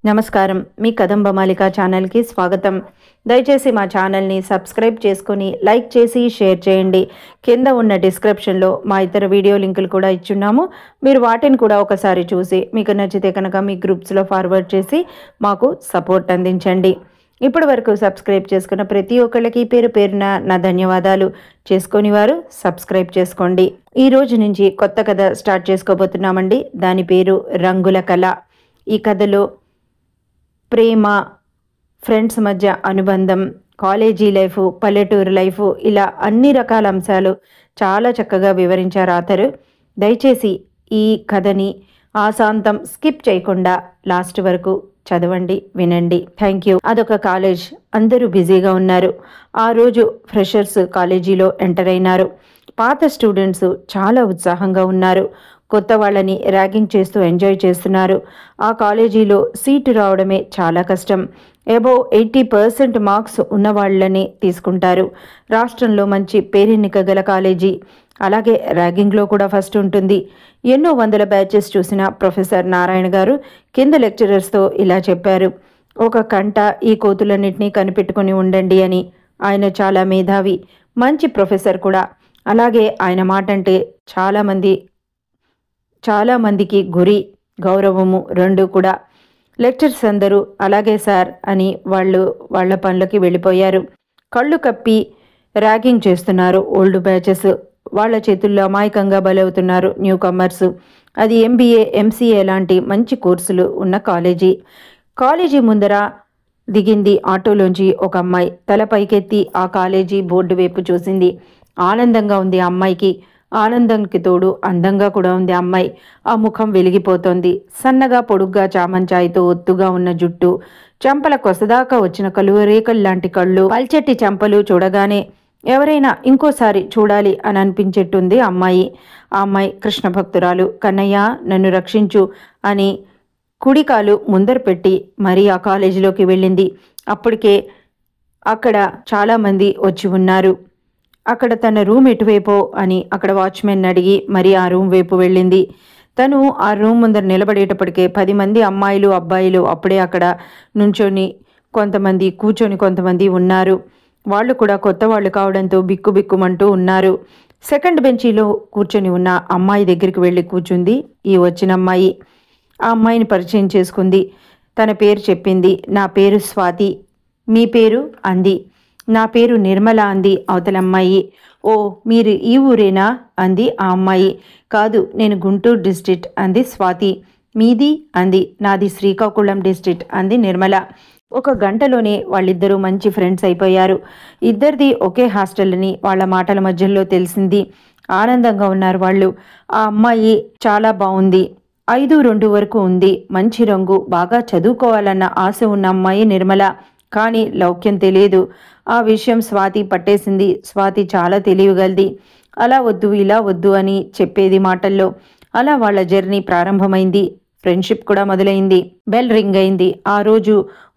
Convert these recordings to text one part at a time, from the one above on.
నమస్కారం మీ కదంబ మాలిక ఛానల్ కి స్వాగతం. దయచేసి మా ఛానల్ ని సబ్స్క్రైబ్ చేసుకొని లైక్ చేసి షేర్ చేయండి. కింద ఉన్న డిస్క్రిప్షన్ లో మా ఇతర వీడియో లింకులు కూడా ఇచ్చున్నాము. మీరు వాటిని కూడా ఒకసారి చూసి మీకు నచ్చితే కనుక మీ గ్రూప్స్ లో ఫార్వర్డ్ చేసి మాకు సపోర్ట్ అందించండి. ఇప్పటి వరకు సబ్స్క్రైబ్ చేసుకున్న ప్రతి ఒక్కళ్ళకి పేరు పేరున నా ధన్యవాదాలు. చేసుకొని వారు సబ్స్క్రైబ్ చేసుకోండి. ఈ రోజు నుంచి కొత్త కథ స్టార్ట్ చేసుకోబోతున్నామండి. దాని పేరు రంగుల కళ. ఈ కథలో ప్రేమ, ఫ్రెండ్స్ మధ్య అనుబంధం, కాలేజీ లైఫ్, పల్లెటూరు లైఫ్, ఇలా అన్ని రకాల అంశాలు చాలా చక్కగా వివరించారు ఆథరు. దయచేసి ఈ కథని ఆశాంతం స్కిప్ చేయకుండా లాస్ట్ వరకు చదవండి, వినండి. Thank you. అదొక కాలేజ్, అందరూ బిజీగా ఉన్నారు. ఆ రోజు ఫ్రెషర్స్ కాలేజీలో ఎంటర్ అయినారు. పాత స్టూడెంట్స్ చాలా ఉత్సాహంగా ఉన్నారు. కొత్త వాళ్ళని ర్యాగింగ్ చేస్తూ ఎంజాయ్ చేస్తున్నారు. ఆ కాలేజీలో సీటు రావడమే చాలా కష్టం. అబౌవ్ 80% మార్క్స్ ఉన్న వాళ్ళని తీసుకుంటారు. రాష్ట్రంలో మంచి పేరెన్నిక గల కాలేజీ, అలాగే ర్యాగింగ్లో కూడా ఫస్ట్ ఉంటుంది. ఎన్నో వందల బ్యాచెస్ చూసిన ప్రొఫెసర్ నారాయణ గారు కింద లెక్చరర్స్తో ఇలా చెప్పారు: ఒక కంట ఈ కోతులన్నింటినీ కనిపెట్టుకుని ఉండండి అని. ఆయన చాలా మేధావి, మంచి ప్రొఫెసర్ కూడా. అలాగే ఆయన మాట అంటే చాలామందికి గురి, గౌరవము రెండు కూడా. లెక్చర్స్ అందరూ అలాగే సార్ అని వాళ్ళ పనులకి వెళ్ళిపోయారు. కళ్ళు కప్పి ర్యాగింగ్ చేస్తున్నారు ఓల్డ్ బ్యాచెస్. వాళ్ళ చేతుల్లో అమాయకంగా బలవుతున్నారు న్యూ కమర్స్. అది MBA, MCA లాంటి మంచి కోర్సులు ఉన్న కాలేజీ ముందర దిగింది ఆటోలోంచి ఒక అమ్మాయి. తల పైకెత్తి ఆ కాలేజీ బోర్డు వైపు చూసింది. ఆనందంగా ఉంది ఆ అమ్మాయికి. ఆనందంకి తోడు అందంగా కూడా ఉంది అమ్మాయి. ఆ ముఖం వెలిగిపోతోంది. సన్నగా పొడుగ్గా చామంచాయితో ఒత్తుగా ఉన్న జుట్టు, చెంపల కొసదాకా వచ్చిన కలువరేకల్లాంటి కళ్ళు, పల్చెట్టి చెంపలు చూడగానే ఎవరైనా ఇంకోసారి చూడాలి అని అనిపించేట్టుంది అమ్మాయి. ఆ అమ్మాయి కృష్ణ భక్తురాలు. కన్నయ్య నన్ను రక్షించు అని కుడికాలు ముందర పెట్టి మరీ ఆ కాలేజీలోకి వెళ్ళింది. అప్పటికే అక్కడ చాలామంది వచ్చి ఉన్నారు. అక్కడ తన రూమ్ ఎటువైపో అని అక్కడ వాచ్మెన్ అడిగి మరి ఆ రూమ్ వైపు వెళ్ళింది. తను ఆ రూమ్ ముందర నిలబడేటప్పటికే 10 మంది అమ్మాయిలు, అబ్బాయిలు అప్పుడే అక్కడ నుంచొని, కొంతమంది కూర్చొని, కొంతమంది ఉన్నారు. వాళ్ళు కూడా కొత్త వాళ్ళు కావడంతో బిక్కుబిక్కుమంటూ ఉన్నారు. సెకండ్ బెంచీలో కూర్చొని ఉన్న అమ్మాయి దగ్గరికి వెళ్ళి కూర్చుంది ఈ వచ్చిన అమ్మాయి. ఆ అమ్మాయిని పరిచయం చేసుకుంది. తన పేరు చెప్పింది. నా పేరు స్వాతి. మీ పేరు అంది. నా పేరు నిర్మల అంది అవతలమ్మాయి. ఓ, మీరు ఈ ఊరేనా అంది ఆ అమ్మాయి. కాదు, నేను గుంటూరు డిస్ట్రిక్ట్ అంది స్వాతి. మీది అంది. నాది శ్రీకాకుళం డిస్ట్రిక్ట్ అంది నిర్మల. ఒక గంటలోనే వాళ్ళిద్దరూ మంచి ఫ్రెండ్స్ అయిపోయారు. ఇద్దరిది ఒకే హాస్టల్ అని వాళ్ళ మాటల మధ్యలో తెలిసింది. ఆనందంగా ఉన్నారు వాళ్ళు. ఆ అమ్మాయి చాలా బాగుంది. 5-2 వరకు ఉంది. మంచి రంగు, బాగా చదువుకోవాలన్న ఆశ ఉన్న అమ్మాయి నిర్మల. కానీ లౌక్యం తెలియదు. ఆ విషయం స్వాతి పట్టేసింది. స్వాతి చాలా తెలియగలది. అలా వద్దు, ఇలా వద్దు అని చెప్పేది మాటల్లో. అలా వాళ్ళ జర్నీ ప్రారంభమైంది. ఫ్రెండ్షిప్ కూడా మొదలైంది. బెల్ రింగ్ అయింది. ఆ రోజు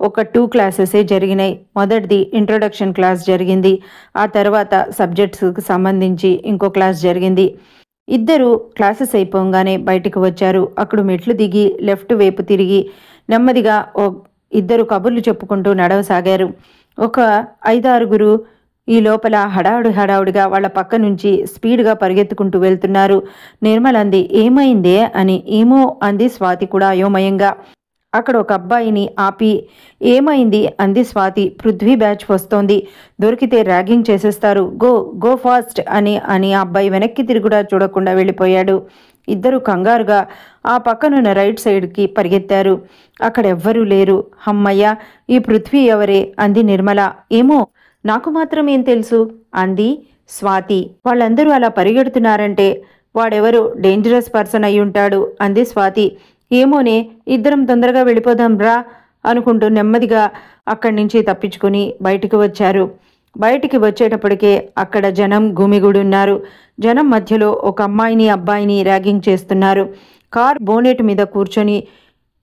ఒక 2 క్లాసెసే జరిగినాయి. మొదటిది ఇంట్రొడక్షన్ క్లాస్ జరిగింది. ఆ తర్వాత సబ్జెక్ట్స్కి సంబంధించి ఇంకో క్లాస్ జరిగింది. ఇద్దరు క్లాసెస్ అయిపోగానే బయటికి వచ్చారు. అక్కడ మెట్లు దిగి లెఫ్ట్ వైపు తిరిగి నెమ్మదిగా ఇద్దరు కబుర్లు చెప్పుకుంటూ నడవసాగారు. ఒక 5-6 ఈ లోపల హడావుడిగా వాళ్ళ పక్క నుంచి స్పీడ్గా పరిగెత్తుకుంటూ వెళ్తున్నారు. నిర్మల అంది, ఏమైందే అని. ఏమో అంది స్వాతి కూడా అయోమయంగా. అక్కడ ఒక అబ్బాయిని ఆపి ఏమైంది అంది స్వాతి. పృథ్వీ బ్యాచ్ వస్తోంది, దొరికితే ర్యాగింగ్ చేసేస్తారు, గో ఫాస్ట్ అని ఆ అబ్బాయి వెనక్కి తిరుగుడా చూడకుండా వెళ్ళిపోయాడు. ఇద్దరు కంగారుగా ఆ పక్కనున్న రైట్ సైడ్కి పరిగెత్తారు. అక్కడ ఎవ్వరూ లేరు. హమ్మయ్య, ఈ పృథ్వీ ఎవరే అంది నిర్మల. ఏమో, నాకు మాత్రం ఏం తెలుసు అంది స్వాతి. వాళ్ళందరూ అలా పరిగెడుతున్నారంటే వాడెవరో డేంజరస్ పర్సన్ అయి ఉంటాడు అంది స్వాతి. ఏమోనే, ఇద్దరం తొందరగా వెళ్ళిపోదాం రా అనుకుంటూ నెమ్మదిగా అక్కడి నుంచి తప్పించుకుని బయటికి వచ్చారు. బయటికి వచ్చేటప్పటికే అక్కడ జనం గుమిగుడున్నారు. జనం మధ్యలో ఒక అమ్మాయిని, అబ్బాయిని ర్యాగింగ్ చేస్తున్నారు. కార్ బోనెట్ మీద కూర్చొని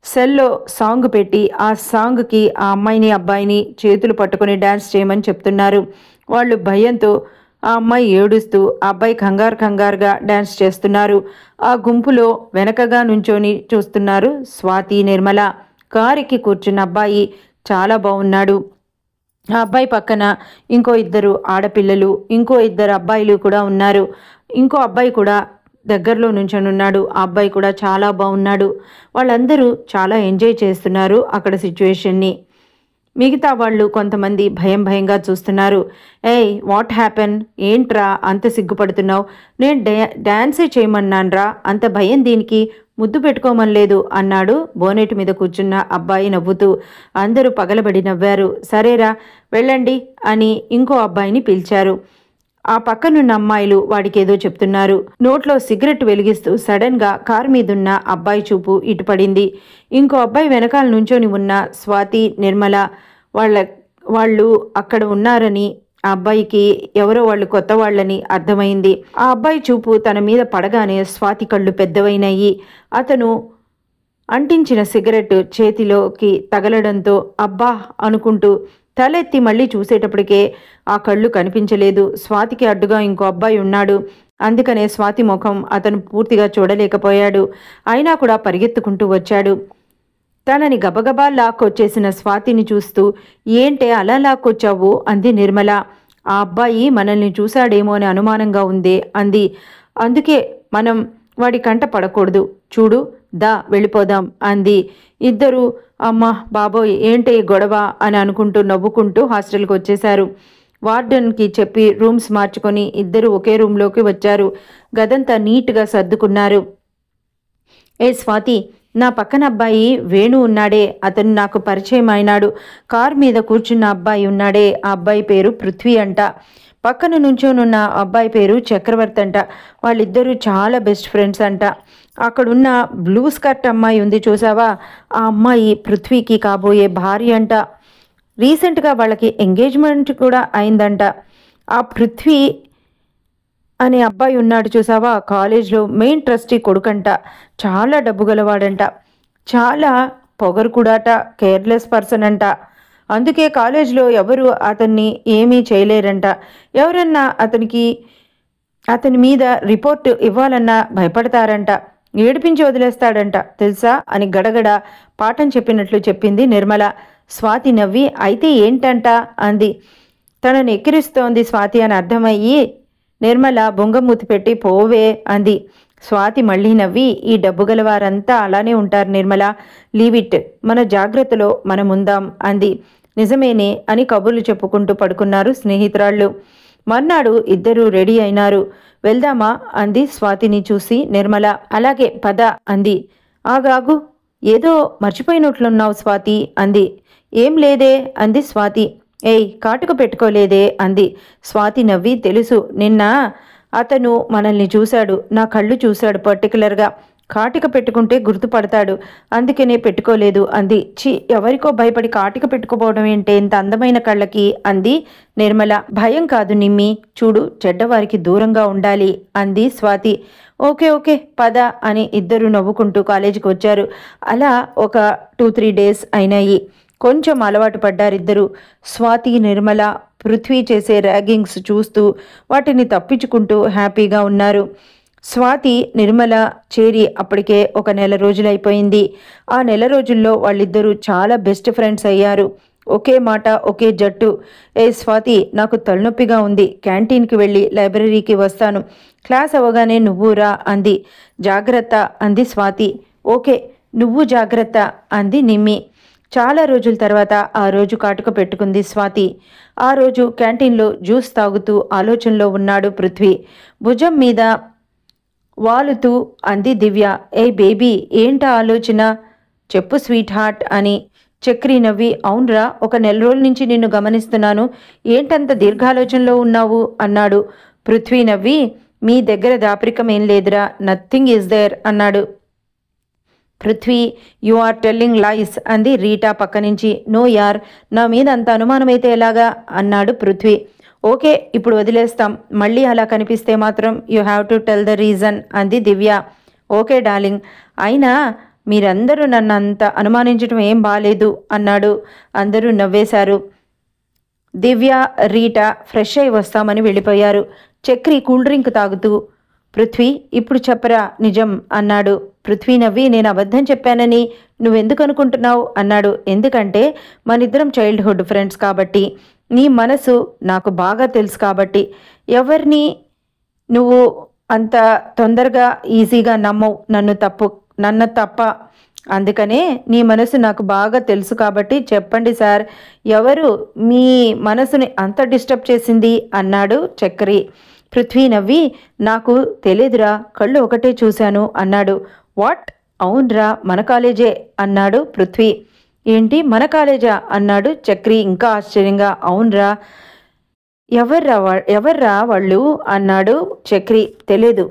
సెల్లో సాంగ్ పెట్టి ఆ సాంగ్కి ఆ అమ్మాయిని, అబ్బాయిని చేతులు పట్టుకొని డ్యాన్స్ చేయమని చెప్తున్నారు. వాళ్ళు భయంతో ఆ అమ్మాయి ఏడుస్తూ, ఆ అబ్బాయి కంగారుగా డ్యాన్స్ చేస్తున్నారు. ఆ గుంపులో వెనకగా నుంచొని చూస్తున్నారు స్వాతి, నిర్మల. కారుకి కూర్చున్న అబ్బాయి చాలా బాగున్నాడు. ఆ అబ్బాయి పక్కన ఇంకో ఇద్దరు ఆడపిల్లలు, ఇంకో ఇద్దరు అబ్బాయిలు కూడా ఉన్నారు. ఇంకో అబ్బాయి కూడా దగ్గరలో నుంచొనున్నాడు. ఆ అబ్బాయి కూడా చాలా బాగున్నాడు. వాళ్ళందరూ చాలా ఎంజాయ్ చేస్తున్నారు అక్కడ సిచ్యువేషన్ని. మిగతా వాళ్ళు కొంతమంది భయంగా చూస్తున్నారు. ఏయ్, వాట్ హ్యాపెన్? ఏంట్రా అంత సిగ్గుపడుతున్నావు? నేను డ్యాన్సే చేయమన్నాన్రా, అంత భయం దీనికి? ముద్దు పెట్టుకోమనలేదు అన్నాడు బోనెట్ మీద కూర్చున్న అబ్బాయి నవ్వుతూ. అందరూ పగలబడి నవ్వారు. సరేరా వెళ్ళండి అని ఇంకో అబ్బాయిని పిలిచారు. ఆ పక్కనున్న అమ్మాయిలు వాడికేదో చెప్తున్నారు. నోట్లో సిగరెట్ వెలిగిస్తూ సడన్గా కారు మీదున్న అబ్బాయి చూపు ఇటుపడింది. ఇంకో అబ్బాయి వెనకాల నుంచొని ఉన్న స్వాతి, నిర్మల వాళ్ళు అక్కడ ఉన్నారని ఆ అబ్బాయికి ఎవరో వాళ్ళు కొత్త వాళ్ళని అర్థమైంది. ఆ అబ్బాయి చూపు తన మీద పడగానే స్వాతి కళ్ళు పెద్దవైనాయి. అతను అంటించిన సిగరెట్ చేతిలోకి తగలడంతో అబ్బా అనుకుంటూ తలెత్తి మళ్ళీ చూసేటప్పటికే ఆ కళ్ళు కనిపించలేదు. స్వాతికి అడ్డుగా ఇంకో అబ్బాయి ఉన్నాడు. అందుకనే స్వాతి ముఖం అతను పూర్తిగా చూడలేకపోయాడు. అయినా కూడా పరిగెత్తుకుంటూ వచ్చాడు. తనని గబగబా లాక్కొచ్చేసిన స్వాతిని చూస్తూ ఏంటే అలా లాక్కొచ్చావు అంది నిర్మల. ఆ అబ్బాయి మనల్ని చూశాడేమో అని అనుమానంగా ఉందే అంది. అందుకే మనం వాడి కంట పడకూడదు. చూడు, దా వెళ్ళిపోదాం అంది. ఇద్దరు అమ్మ బాబోయ్ ఏంటే గొడవ అని అనుకుంటూ నవ్వుకుంటూ హాస్టల్కి వచ్చేశారు. వార్డెన్కి చెప్పి రూమ్స్ మార్చుకొని ఇద్దరు ఒకే రూమ్లోకి వచ్చారు. గదంతా నీట్గా సర్దుకున్నారు. ఏ స్వాతి, నా పక్కన అబ్బాయి వేణు ఉన్నాడే, అతను నాకు పరిచయం అయినాడు. కారు మీద కూర్చున్న అబ్బాయి ఉన్నాడే, ఆ అబ్బాయి పేరు పృథ్వీ అంట. పక్కన నుంచోనున్న అబ్బాయి పేరు చక్రవర్తి అంట. వాళ్ళిద్దరూ చాలా బెస్ట్ ఫ్రెండ్స్ అంట. అక్కడున్న బ్లూ స్కర్ట్ అమ్మాయి ఉంది చూసావా, ఆ అమ్మాయి పృథ్వీకి కాబోయే భార్య అంట. రీసెంట్గా వాళ్ళకి ఎంగేజ్మెంట్ కూడా అయిందంట. ఆ పృథ్వీ అనే అబ్బాయి ఉన్నాడు చూసావా, కాలేజ్లో మెయిన్ ట్రస్టీ కొడుకంట. చాలా డబ్బు గలవాడంట, చాలా పొగరు కూడాట, కేర్లెస్ పర్సన్ అంట. అందుకే కాలేజ్లో ఎవరు అతన్ని ఏమీ చేయలేరంట. ఎవరన్నా అతని మీద రిపోర్ట్ ఇవ్వాలన్నా భయపడతారంట. ఏడిపించి వదిలేస్తాడంట తెలుసా అని గడగడ పాఠం చెప్పినట్లు చెప్పింది నిర్మల. స్వాతి నవ్వి అయితే ఏంటంట అంది. తనని ఎక్కిరిస్తోంది స్వాతి అని అర్థమయ్యి నిర్మల బొంగమూతి పెట్టి పోవే అంది. స్వాతి మళ్ళీ నవ్వి ఈ డబ్బు గలవారంతా అలానే ఉంటారు నిర్మల, లీవ్ ఇట్, మన జాగ్రత్తలో మనముందాం అంది. నిజమేనే అని కబుర్లు చెప్పుకుంటూ పడుకున్నారు స్నేహితురాళ్ళు. మర్నాడు ఇద్దరూ రెడీ అయినారు. వెళ్దామా అంది స్వాతిని చూసి నిర్మల. అలాగే పద అంది. ఆగాగు, ఏదో మర్చిపోయినట్లున్నావు స్వాతి అంది. ఏం లేదే అంది స్వాతి. ఏయ్, కాటుక పెట్టుకోలేదే అంది. స్వాతి నవ్వి తెలుసు, నిన్న అతను మనల్ని చూశాడు, నా కళ్ళు చూశాడు పర్టికులర్గా. కాటిక పెట్టుకుంటే గుర్తుపడతాడు, అందుకనే పెట్టుకోలేదు అంది. ఎవరికో భయపడి కాటిక పెట్టుకోపోవడం ఏంటే ఇంత అందమైన కళ్ళకి అంది నిర్మల. భయం కాదు నిమ్మి, చూడు చెడ్డవారికి దూరంగా ఉండాలి అంది స్వాతి. ఓకే ఓకే పద అని ఇద్దరు నవ్వుకుంటూ కాలేజీకి వచ్చారు. అలా ఒక 2-3 డేస్ అయినాయి. కొంచెం అలవాటు పడ్డారిద్దరూ. స్వాతి, నిర్మల పృథ్వీ చేసే ర్యాగింగ్స్ చూస్తూ వాటిని తప్పించుకుంటూ హ్యాపీగా ఉన్నారు. స్వాతి, నిర్మల చేరి అప్పటికే ఒక నెల రోజులైపోయింది. ఆ నెల రోజుల్లో వాళ్ళిద్దరూ చాలా బెస్ట్ ఫ్రెండ్స్ అయ్యారు. ఒకే మాట, ఒకే జట్టు. ఏ స్వాతి, నాకు తలనొప్పిగా ఉంది, క్యాంటీన్కి వెళ్ళి లైబ్రరీకి వస్తాను, క్లాస్ అవ్వగానే నువ్వు రా అంది. జాగ్రత్త అంది స్వాతి. ఓకే, నువ్వు జాగ్రత్త అంది నిమ్మి. చాలా రోజుల తర్వాత ఆ రోజు కాటుక పెట్టుకుంది స్వాతి. ఆ రోజు క్యాంటీన్లో జ్యూస్ తాగుతూ ఆలోచనలో ఉన్నాడు పృథ్వీ. భుజం మీద వాలుతూ అంది దివ్య. ఏ బేబీ, ఏంటా ఆలోచన? చెప్పు స్వీట్ హార్ట్ అని. చక్రి నవ్వి, అవునరా, ఒక నెల రోజుల నుంచి నిన్ను గమనిస్తున్నాను, ఏంటంత దీర్ఘాలోచనలో ఉన్నావు అన్నాడు. పృథ్వీ నవ్వి, మీ దగ్గర దాపరికం ఏం లేదురా, నథింగ్ ఈజ్ దేర్ అన్నాడు. Prithvi, you are telling lies అంది రీటా పక్క నుంచి. నో యార్, నా మీద అంత అనుమానమైతే ఎలాగా అన్నాడు పృథ్వీ. ఓకే, ఇప్పుడు వదిలేస్తాం, మళ్ళీ అలా కనిపిస్తే మాత్రం you have to tell the reason అంది దివ్య. ఓకే డార్లింగ్, అయినా మీరందరూ నన్ను అంత అనుమానించడం ఏం బాలేదు అన్నాడు. అందరూ నవ్వేశారు. దివ్య, రీటా ఫ్రెష్ అయి వస్తామని వెళ్ళిపోయారు. చక్రి కూల్ డ్రింక్ తాగుతూ పృథ్వీ, ఇప్పుడు చెప్పరా నిజం అన్నాడు. పృథ్వీ నవ్వి, నేను అబద్ధం చెప్పానని నువ్వెందుకు అనుకుంటున్నావు అన్నాడు. ఎందుకంటే మనిద్దరం చైల్డ్హుడ్ ఫ్రెండ్స్ కాబట్టి, నీ మనసు నాకు బాగా తెలుసు కాబట్టి, ఎవరిని నువ్వు అంత తొందరగా ఈజీగా నమ్మవు, నన్ను తప్ప. అందుకనే నీ మనసు నాకు బాగా తెలుసు కాబట్టి చెప్పండి సార్, ఎవరు మీ మనసుని అంత డిస్టర్బ్ చేసింది అన్నాడు చక్రి. పృథ్వీ నవ్వి, నాకు తెలియదురా, కళ్ళు ఒకటే చూశాను అన్నాడు. వాట్? అవునరా, మన కాలేజే అన్నాడు పృథ్వీ. ఏంటి మన కాలేజా అన్నాడు చక్రి ఇంకా ఆశ్చర్యంగా. అవునరా. ఎవర్రా వాళ్ళు అన్నాడు చక్రి. తెలీదు,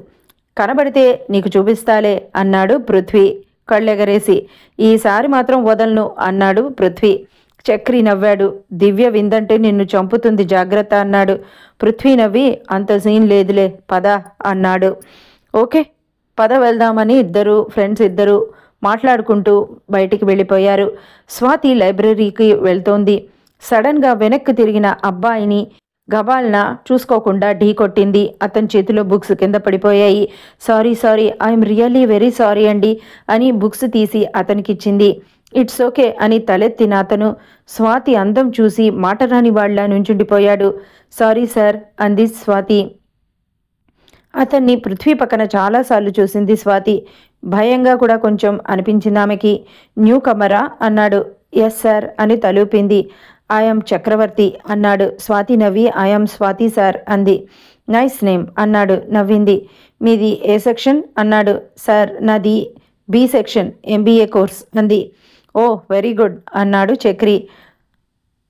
కనబడితే నీకు చూపిస్తాలే అన్నాడు పృథ్వీ కళ్ళెగరేసి. ఈసారి మాత్రం వదలను అన్నాడు పృథ్వీ. చక్రి నవ్వాడు. దివ్య విందంటే నిన్ను చంపుతుంది, జాగ్రత్త అన్నాడు. పృథ్వీ నవ్వి, అంత సీన్ లేదులే, పద అన్నాడు. ఓకే పద వెళ్దామని ఫ్రెండ్స్ ఇద్దరు మాట్లాడుకుంటూ బయటికి వెళ్ళిపోయారు. స్వాతి లైబ్రరీకి వెళ్తోంది. సడన్గా వెనక్కి తిరిగిన అబ్బాయిని గబాల్న చూసుకోకుండా ఢీ కొట్టింది. అతని చేతిలో బుక్స్ కింద పడిపోయాయి. Sorry I'm really very sorry అండి అని బుక్స్ తీసి అతనికిచ్చింది. ఇట్స్ ఓకే అని తలెత్తిన అతను స్వాతి అందం చూసి మాటరాని వాళ్ళ నుంచుండిపోయాడు. సారీ సార్ అంది స్వాతి. అతన్ని పృథ్వీ పక్కన చాలాసార్లు చూసింది స్వాతి. భయంగా కూడా కొంచెం అనిపించింది ఆమెకి. న్యూ కమరా అన్నాడు. ఎస్ సార్ అని తలూపింది. ఐఎమ్ చక్రవర్తి అన్నాడు. స్వాతి నవ్వి, ఐఎమ్ స్వాతి సార్ అంది. నైస్ నేమ్ అన్నాడు. నవ్వింది. మీది ఏ సెక్షన్ అన్నాడు. సార్ నాది బి సెక్షన్, ఎంబీఏ కోర్స్ అంది. ఓ వెరీ గుడ్ అన్నాడు చక్రి.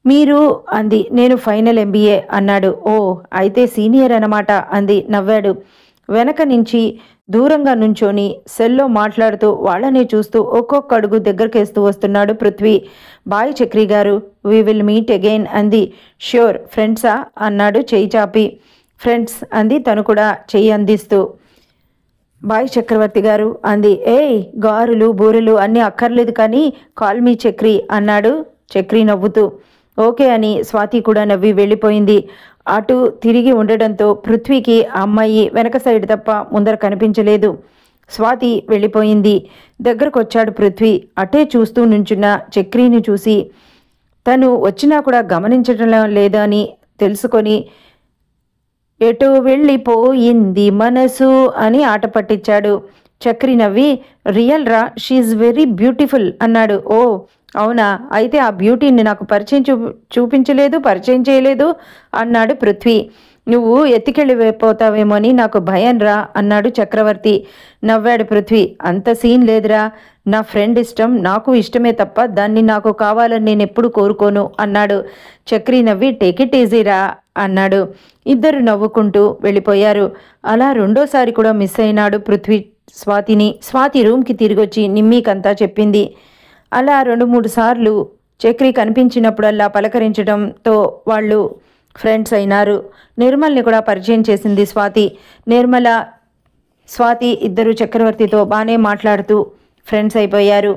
మీరు అంది. నేను ఫైనల్ ఎంబీఏ అన్నాడు. ఓ అయితే సీనియర్ అన్నమాట అంది. నవ్వాడు. వెనక నుంచి దూరంగా నుంచొని సెల్లో మాట్లాడుతూ వాళ్ళనే చూస్తూ ఒక్కొక్క అడుగు దగ్గరకేస్తూ వస్తున్నాడు పృథ్వీ. బాయ్ చక్రి గారు, వీ విల్ మీట్ అగైన్ అంది. ష్యూర్, ఫ్రెండ్సా అన్నాడు చెయ్యి చాపి. ఫ్రెండ్స్ అంది తను కూడా చెయ్యి అందిస్తూ. బాయ్ చక్రవర్తి గారు అంది. ఏయ్ గారులు బూరెలు అన్నీ అక్కర్లేదు కానీ కాల్ మీ చక్రి అన్నాడు చక్రి నవ్వుతూ. ఓకే అని స్వాతి కూడా నవ్వి వెళ్ళిపోయింది. అటు తిరిగి ఉండడంతో పృథ్వీకి అమ్మాయి వెనక సైడ్ తప్ప ముందర కనిపించలేదు. స్వాతి వెళ్ళిపోయింది. దగ్గరకొచ్చాడు పృథ్వీ. అటే చూస్తూ నుంచున్న చక్రిని చూసి తను వచ్చినా కూడా గమనించడం లేదని తెలుసుకొని, ఎటు వెళ్ళిపోయింది మనసు అని ఆట పట్టించాడు. చక్రి నవ్వి, రియల్ రా, షీఈ్ వెరీ బ్యూటిఫుల్ అన్నాడు. ఓ అవునా, అయితే ఆ బ్యూటీని నాకు పరిచయం చేయలేదు అన్నాడు పృథ్వీ. నువ్వు ఎత్తికెళ్ళిపోతావేమో అని నాకు భయం రా అన్నాడు చక్రవర్తి. నవ్వాడు పృథ్వీ. అంత సీన్ లేదురా, నా ఫ్రెండ్ ఇష్టం నాకు ఇష్టమే తప్ప దాన్ని నాకు కావాలని నేను ఎప్పుడు కోరుకోను అన్నాడు. చక్రి నవ్వి, టేక్ ఇట్ ఈజీరా అన్నాడు. ఇద్దరు నవ్వుకుంటూ వెళ్ళిపోయారు. అలా రెండోసారి కూడా మిస్ అయినాడు పృథ్వీ స్వాతిని. స్వాతి రూమ్కి తిరిగొచ్చి నిమ్మీకంతా చెప్పింది. అలా 2-3 సార్లు చక్రి కనిపించినప్పుడల్లా పలకరించడంతో వాళ్ళు ఫ్రెండ్స్ అయినారు. నిర్మల్ని కూడా పరిచయం చేసింది స్వాతి. నిర్మల స్వాతి ఇద్దరు చక్రవర్తితో బాగానే మాట్లాడుతూ ఫ్రెండ్స్ అయిపోయారు.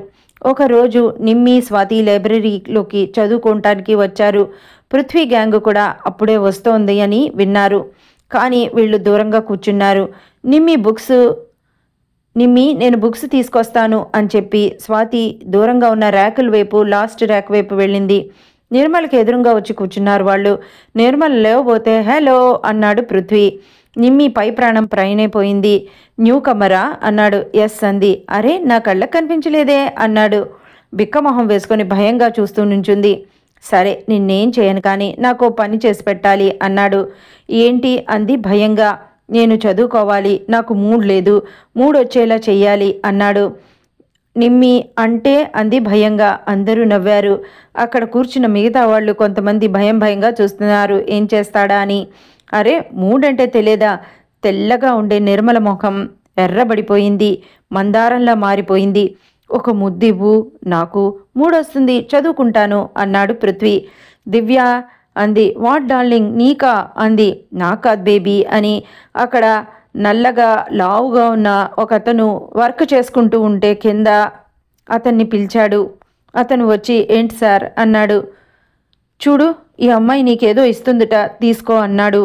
ఒకరోజు నిమ్మి స్వాతి లైబ్రరీలోకి చదువుకోవటానికి వచ్చారు. పృథ్వీ గ్యాంగ్ కూడా అప్పుడే వస్తోంది అని విన్నారు. కానీ వీళ్ళు దూరంగా కూర్చున్నారు. నిమ్మి నేను బుక్స్ తీసుకొస్తాను అని చెప్పి స్వాతి దూరంగా ఉన్న ర్యాకుల వైపు లాస్ట్ ర్యాక్ వైపు వెళ్ళింది. నిర్మల్కి ఎదురుగా వచ్చి కూర్చున్నారు వాళ్ళు. నిర్మల్ లేవబోతే హలో అన్నాడు పృథ్వీ. నిమ్మి పై ప్రాణం ప్రయాణైపోయింది. న్యూ కమరా అన్నాడు. ఎస్ అంది. అరే నా కళ్ళకు కనిపించలేదే అన్నాడు. బిక్కమొహం వేసుకొని భయంగా చూస్తూ నుంచుంది. సరే నిన్నేం చేయను కానీ నాకు పని చేసి పెట్టాలి అన్నాడు. ఏంటి అంది భయంగా. నేను చదువుకోవాలి, నాకు మూడ్ లేదు, మూడ్ వచ్చేలా చెయ్యాలి అన్నాడు. నిమ్మి అంటే అంది భయంగా. అందరూ నవ్వారు. అక్కడ కూర్చున్న మిగతా వాళ్ళు కొంతమంది భయంగా చూస్తున్నారు ఏం చేస్తాడా అని. అరే మూడ్ అంటే తెలియదా? తెల్లగా ఉండే నిర్మల ముఖం ఎర్రబడిపోయింది, మందారంలా మారిపోయింది. ఒక ముద్దివ్వు, నాకు మూడొస్తుంది, చదువుకుంటాను అన్నాడు పృథ్వీ. దివ్య అంది. వాట్ డార్లింగ్, నీకా అంది. నాకా బేబీ అని అక్కడ నల్లగా లావుగా ఉన్న ఒక అతను వర్క్ చేసుకుంటూ ఉంటే కింద అతన్ని పిలిచాడు. అతను వచ్చి ఏంటి సార్ అన్నాడు. చూడు ఈ అమ్మాయి నీకేదో ఇస్తుందిట, తీసుకో అన్నాడు.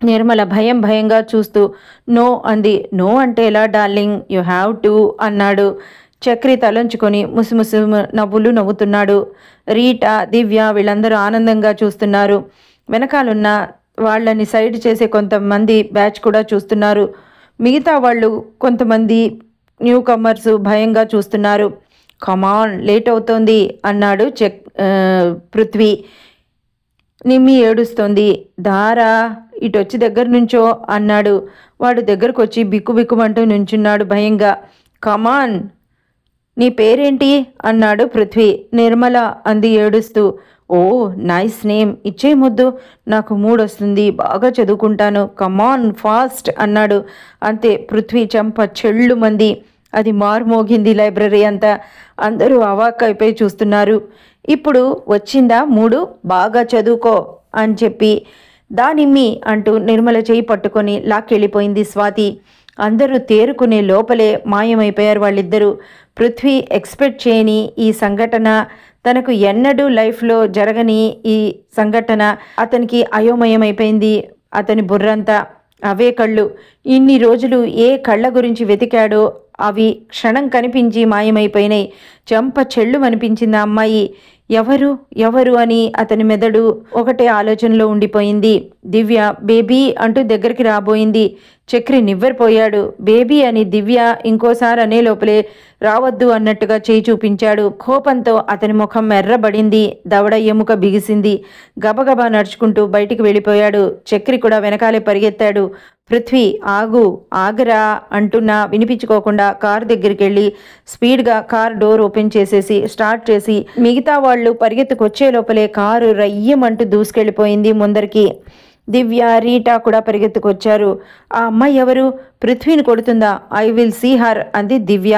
నిర్మల భయం భయంగా చూస్తూ నో అంది. నో అంటే ఎలా డార్లింగ్, యు హ్యావ్ టు అన్నాడు. చక్రి తలంచుకొని ముసిముసి నవ్వులు నవ్వుతున్నాడు. రీటా, దివ్య వీళ్ళందరూ ఆనందంగా చూస్తున్నారు. వెనకాలన్న వాళ్ళని సైడ్ చేసే కొంతమంది బ్యాచ్ కూడా చూస్తున్నారు. మిగతా వాళ్ళు కొంతమంది న్యూ కమర్స్ భయంగా చూస్తున్నారు. కమాన్, లేట్ అవుతోంది అన్నాడు పృథ్వీ. నిమ్మి ఏడుస్తోంది. దారా ఇటొచ్చి దగ్గర నుంచో అన్నాడు. వాడు దగ్గరకు వచ్చి బిక్కుబిక్కుమంటూ నుంచున్నాడు భయంగా. కమాన్, నీ పేరేంటి అన్నాడు పృథ్వీ. నిర్మల అంది ఏడుస్తూ. ఓ నైస్ నేమ్, ఇచ్చే ముద్దు, నాకు మూడొస్తుంది, బాగా చదువుకుంటాను, కమాన్ ఫాస్ట్ అన్నాడు. అంతే, పృథ్వీ చెంప చెళ్ళు మంది. అది మారుమోగింది లైబ్రరీ అంతా. అందరూ అవాక్ అయిపోయి చూస్తున్నారు. ఇప్పుడు వచ్చిందా మూడు, బాగా చదువుకో అని చెప్పి దానిమ్మి అంటూ నిర్మల చేయి పట్టుకొని లాక్కెళ్ళిపోయింది స్వాతి. అందరూ తేరుకునే లోపలే మాయమైపోయారు వాళ్ళిద్దరూ. పృథ్వీ ఎక్స్పెక్ట్ చేయని ఈ సంఘటన, తనకు ఎన్నడూ లైఫ్లో జరగని ఈ సంఘటన అతనికి అయోమయమైపోయింది. అతని బుర్రంతా అవే కళ్ళు. ఇన్ని రోజులు ఏ కళ్ళ గురించి వెతికాడో అవి క్షణం కనిపించి మాయమైపోయినాయి. చెంప చెళ్ళు అనిపించింది ఆ అమ్మాయి. ఎవరు ఎవరు అని అతని మెదడు ఒకటే ఆలోచనలో ఉండిపోయింది. దివ్య బేబీ అంటూ దగ్గరికి రాబోయింది. చక్రి నివ్వెరపోయాడు. బేబీ అని దివ్య ఇంకోసారి అనే లోపలే రావద్దు అన్నట్టుగా చేయి చూపించాడు. కోపంతో అతని ముఖం ఎర్రబడింది. దవడ ఎముక బిగిసింది. గబగబా నడుచుకుంటూ బయటికి వెళ్ళిపోయాడు. చక్రి కూడా వెనకాలే పరిగెత్తాడు. పృథ్వీ ఆగు, ఆగరా అంటున్నా వినిపించుకోకుండా కారు దగ్గరికి వెళ్ళి స్పీడ్గా కార్ డోర్ ఓపెన్ చేసేసి స్టార్ట్ చేసి మిగతా వాళ్ళు పరిగెత్తుకొచ్చే లోపలే కారు రయ్యమంటూ దూసుకెళ్ళిపోయింది ముందరికి. దివ్య, రీటా కూడా పరిగెత్తుకొచ్చారు. ఆ అమ్మాయి ఎవరు? పృథ్వీని కొడుతుందా? ఐ విల్ సీ హర్ అంది దివ్య.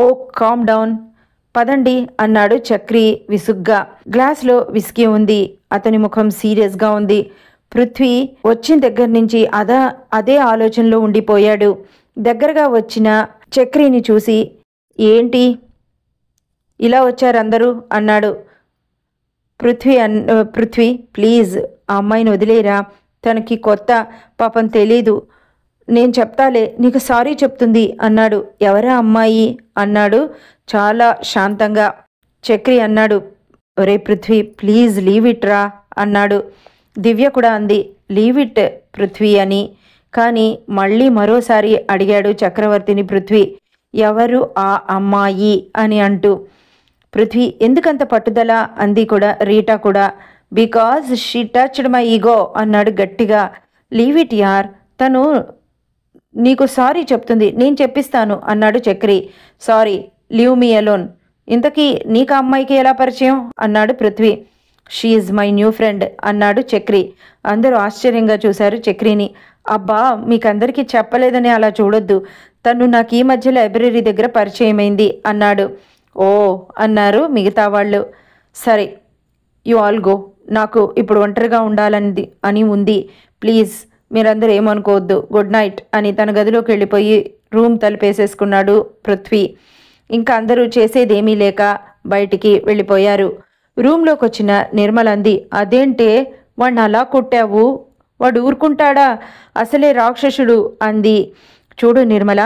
ఓ కామ్ డౌన్, పదండి అన్నాడు చక్రి విసుగ్గా. గ్లాస్లో విస్కీ ఉంది. అతని ముఖం సీరియస్గా ఉంది. పృథ్వీ వచ్చిన దగ్గర నుంచి అదే ఆలోచనలో ఉండిపోయాడు. దగ్గరగా వచ్చిన చక్రిని చూసి ఏంటి ఇలా వచ్చారందరూ అన్నాడు. పృథ్వీ ప్లీజ్ ఆ అమ్మాయిని వదిలేరా, తనకి కొత్త, పాపం తెలీదు, నేను చెప్తాలే, నీకు సారీ చెప్తుంది అన్నాడు. ఎవరా అమ్మాయి అన్నాడు చాలా శాంతంగా. చక్రి అన్నాడు, ఒరే పృథ్వీ ప్లీజ్ లీవ్ ఇట్ రా అన్నాడు. దివ్య కూడా అంది లీవ్ ఇట్ పృథ్వీ అని. కానీ మళ్ళీ మరోసారి అడిగాడు చక్రవర్తిని పృథ్వీ, ఎవరు ఆ అమ్మాయి అని అంటూ. పృథ్వీ ఎందుకంత పట్టుదల అంది కూడా రీటా కూడా. Because she touched my ego అన్నాడు గట్టిగా. లీవ్ ఇట్ యార్, తను నీకు సారీ చెప్తుంది, నేను చెప్పిస్తాను అన్నాడు Chakri. Sorry, leave me alone. ఇంతకీ నీకు ఆ అమ్మాయికి ఎలా పరిచయం అన్నాడు Prithvi. She is my new friend అన్నాడు చక్రి. అందరూ ఆశ్చర్యంగా చూశారు చక్రిని. అబ్బా మీకందరికీ చెప్పలేదని అలా చూడొద్దు, తను నాకు ఈ మధ్య లైబ్రరీ దగ్గర పరిచయమైంది అన్నాడు. ఓ అన్నారు మిగతా వాళ్ళు. సరే యు ఆల్ గో, నాకు ఇప్పుడు ఒంటరిగా ఉండాలని ఉంది, ప్లీజ్ మీరందరూ ఏమనుకోవద్దు, గుడ్ నైట్ అని తన గదిలోకి వెళ్ళిపోయి రూమ్ తలుపేసేసుకున్నాడు పృథ్వీ. ఇంకా అందరూ చేసేదేమీ లేక బయటికి వెళ్ళిపోయారు. రూమ్లోకి వచ్చిన నిర్మల అంది, అదేంటే వాడిని అలా కొట్టావు, వాడు ఊరుకుంటాడా, అసలే రాక్షసుడు అంది. చూడు నిర్మల,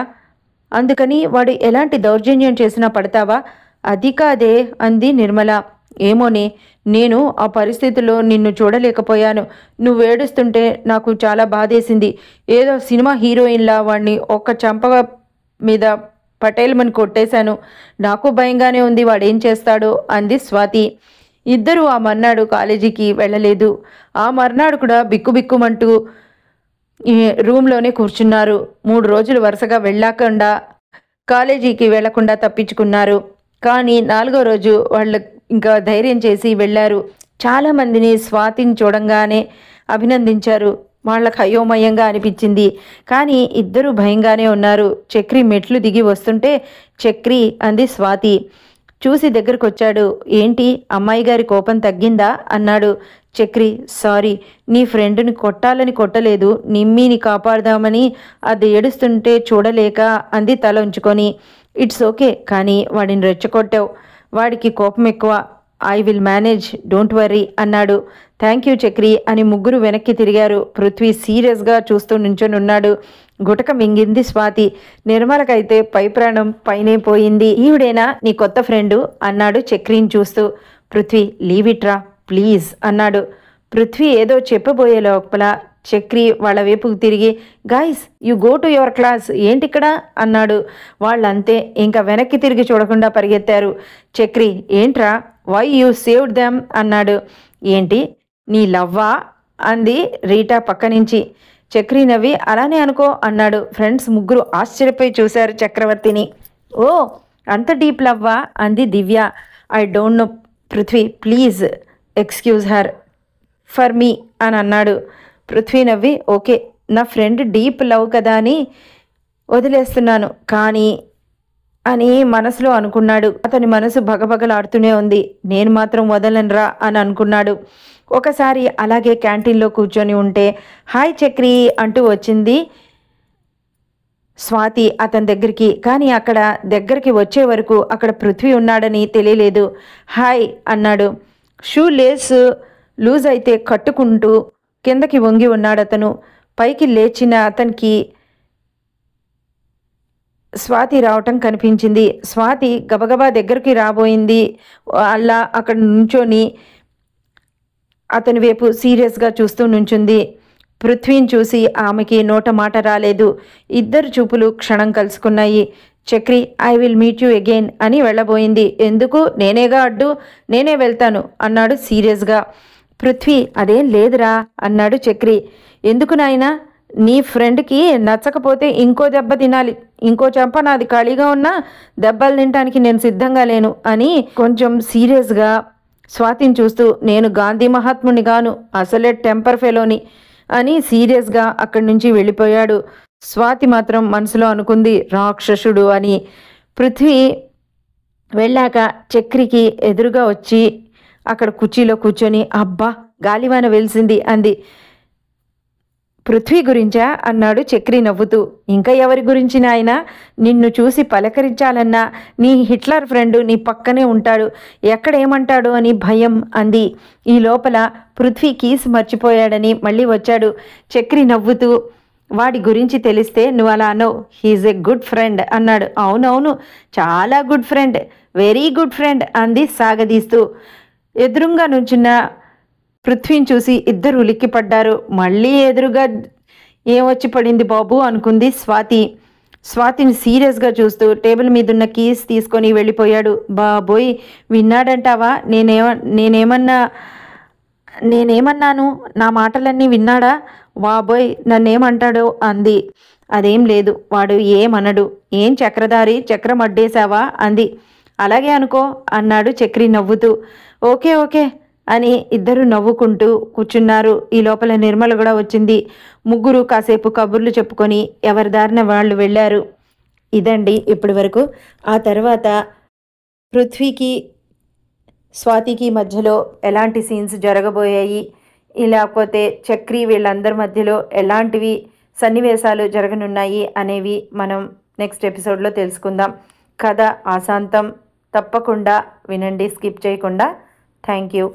అందుకని వాడు ఎలాంటి దౌర్జన్యం చేసినా పడతావా? అది కాదే అంది నిర్మల. ఏమోనే, నేను ఆ పరిస్థితిలో నిన్ను చూడలేకపోయాను, నువ్వు ఏడుస్తుంటే నాకు చాలా బాధేసింది. ఏదో సినిమా హీరోయిన్లా వాడిని ఒక్క చంప మీద పటేల్మని కొట్టేశాను, నాకు భయంగానే ఉంది వాడేం చేస్తాడో అంది స్వాతి. ఇద్దరూ ఆ మర్నాడు కాలేజీకి వెళ్ళలేదు. ఆ మర్నాడు కూడా బిక్కుబిక్కుమంటూ రూమ్లోనే కూర్చున్నారు. 3 రోజులు వరుసగా వెళ్ళకుండా కాలేజీకి వెళ్లకుండా తప్పించుకున్నారు. కానీ 4వ రోజు వాళ్ళు ఇంకా ధైర్యం చేసి వెళ్ళారు. చాలామందిని స్వాతిని చూడంగానే అభినందించారు. వాళ్ళకు అయోమయంగా అనిపించింది. కానీ ఇద్దరూ భయంగానే ఉన్నారు. చక్రి మెట్లు దిగి వస్తుంటే చక్రి అంది స్వాతి. చూసి దగ్గరకు వచ్చాడు. ఏంటి అమ్మాయి గారి కోపం తగ్గిందా అన్నాడు. చక్రి, సారీ, నీ ఫ్రెండ్ని కొట్టలేదు, నిమ్మిని కాపాడదామని అది ఏడుస్తుంటే చూడలేక అంది తల ఉంచుకొని. ఇట్స్ ఓకే, కానీ వాడిని రెచ్చగొట్టావు, వాడికి కోపం ఎక్కువ, I will manage, don't worry అన్నాడు. థ్యాంక్ యూ చక్రి అని ముగ్గురు వెనక్కి తిరిగారు. పృథ్వీ సీరియస్గా చూస్తూ నుంచొని ఉన్నాడు. గుటక మింగింది స్వాతి. నిర్మలకైతే పై ప్రాణం పైనే పోయింది. ఈవిడేనా నీ కొత్త ఫ్రెండు అన్నాడు చక్రిని చూస్తూ. పృథ్వీ లీవ్ ఇట్ రా ప్లీజ్ అన్నాడు. పృథ్వీ ఏదో చెప్పబోయే లోపల చక్రి వాళ్ళ వైపుకు తిరిగి guys you go to your class ఏంటిక్కడ అన్నాడు. వాళ్ళంతే ఇంకా వెనక్కి తిరిగి చూడకుండా పరిగెత్తారు. చక్రి ఏంట్రా వై యూ సేవ్డ్ దెమ్ అన్నాడు. ఏంటి నీ లవ్వా అంది రీటా పక్క నుంచి. చక్రి నవ్వి అలానే అనుకో అన్నాడు. ఫ్రెండ్స్ ముగ్గురు ఆశ్చర్యపోయి చూశారు చక్రవర్తిని. ఓ అంత డీప్ లవ్వా అంది Divya. I don't know Prithvi please excuse her for me అని అన్నాడు. పృథ్వీ నవ్వి ఓకే నా ఫ్రెండ్ డీప్ లవ్ కదా అని వదిలేస్తున్నాను కానీ అని మనసులో అనుకున్నాడు. అతని మనసు భగభగలాడుతూనే ఉంది. నేను మాత్రం వదలనురా అని అనుకున్నాడు. ఒకసారి అలాగే క్యాంటీన్లో కూర్చొని ఉంటే హాయ్ చక్రి అంటూ వచ్చింది స్వాతి అతని దగ్గరికి. కానీ అక్కడ దగ్గరికి వచ్చే వరకు అక్కడ పృథ్వీ ఉన్నాడని తెలియలేదు. హాయ్ అన్నాడు. షూ లేస్ లూజ్ అయితే కట్టుకుంటూ కిందకి వంగి ఉన్నాడు అతను. పైకి లేచిన అతనికి స్వాతి రావటం కనిపించింది. స్వాతి గబగబా దగ్గరికి రాబోయింది. అలా అక్కడ నుంచొని అతని వైపు సీరియస్గా చూస్తూ నుంచుంది. పృథ్వీని చూసి ఆమెకి నోట మాట రాలేదు. ఇద్దరు చూపులు క్షణం కలుసుకున్నాయి. Chakri I will meet you again అని వెళ్ళబోయింది. ఎందుకు నేనేగా అడ్డు నేనే వెళ్తాను అన్నాడు సీరియస్గా. పృథ్వీ అదేం లేదురా అన్నాడు చక్రి. ఎందుకు నాయనా నీ ఫ్రెండ్కి నచ్చకపోతే ఇంకో దెబ్బ తినాలి, ఇంకో చెంప నాది ఖాళీగా ఉన్నా దెబ్బలు తినడానికి నేను సిద్ధంగా లేను అని కొంచెం సీరియస్గా స్వాతిని చూస్తూ నేను గాంధీ మహాత్ముని గాను అసలే టెంపర్ ఫెలోని అని సీరియస్గా అక్కడి నుంచి వెళ్ళిపోయాడు. స్వాతి మాత్రం మనసులో అనుకుంది రాక్షసుడు అని. పృథ్వీ వెళ్ళాక చక్రికి ఎదురుగా వచ్చి అక్కడ కుర్చీలో కూర్చొని అబ్బా గాలివాన వెలిసింది అంది. పృథ్వీ గురించా అన్నాడు చక్రి నవ్వుతూ. ఇంకా ఎవరి గురించి నాయనా నిన్ను చూసి పలకరించాలన్నా నీ హిట్లర్ ఫ్రెండు నీ పక్కనే ఉంటాడు, ఎక్కడేమంటాడు అని భయం అంది. ఈ లోపల పృథ్వీ కీస్ మర్చిపోయాడని మళ్ళీ వచ్చాడు. చక్రి నవ్వుతూ వాడి గురించి తెలిస్తే నువ్వు అలా అనో హీఈస్ ఎ గుడ్ ఫ్రెండ్ అన్నాడు. అవునవును చాలా good friend, very good friend అంది సాగదీస్తూ. ఎదురుగా నుంచున్న పృథ్వీని చూసి ఇద్దరు ఉలిక్కిపడ్డారు. మళ్ళీ ఎదురుగా ఏమొచ్చి పడింది బాబు అనుకుంది స్వాతి. స్వాతిని సీరియస్గా చూస్తూ టేబుల్ మీదున్న కీస్ తీసుకొని వెళ్ళిపోయాడు. బాబోయ్ విన్నాడంటావా? నేనేమన్నాను? నా మాటలన్నీ విన్నాడా? బాబోయ్ నన్నేమంటాడో అంది. అదేం లేదు వాడు ఏమనడు. ఏం చక్రధారి చక్రం అడ్డేశావా అంది. అలాగే అనుకో అన్నాడు చక్రి నవ్వుతూ. ఓకే ఓకే అని ఇద్దరు నవ్వుకుంటూ కూర్చున్నారు. ఈ లోపల నిర్మల కూడా వచ్చింది. ముగ్గురు కాసేపు కబుర్లు చెప్పుకొని ఎవరి దారిన వాళ్ళు వెళ్ళారు. ఇదండి ఇప్పటి వరకు. ఆ తర్వాత పృథ్వీకి స్వాతికి మధ్యలో ఎలాంటి సీన్స్ జరగబోయాయి, లేకపోతే చక్రి వీళ్ళందరి మధ్యలో ఎలాంటివి సన్నివేశాలు జరగనున్నాయి అనేవి మనం నెక్స్ట్ ఎపిసోడ్లో తెలుసుకుందాం. కథ ఆశాంతం తప్పకుండా వినండి, స్కిప్ చేయకుండా. Thank you.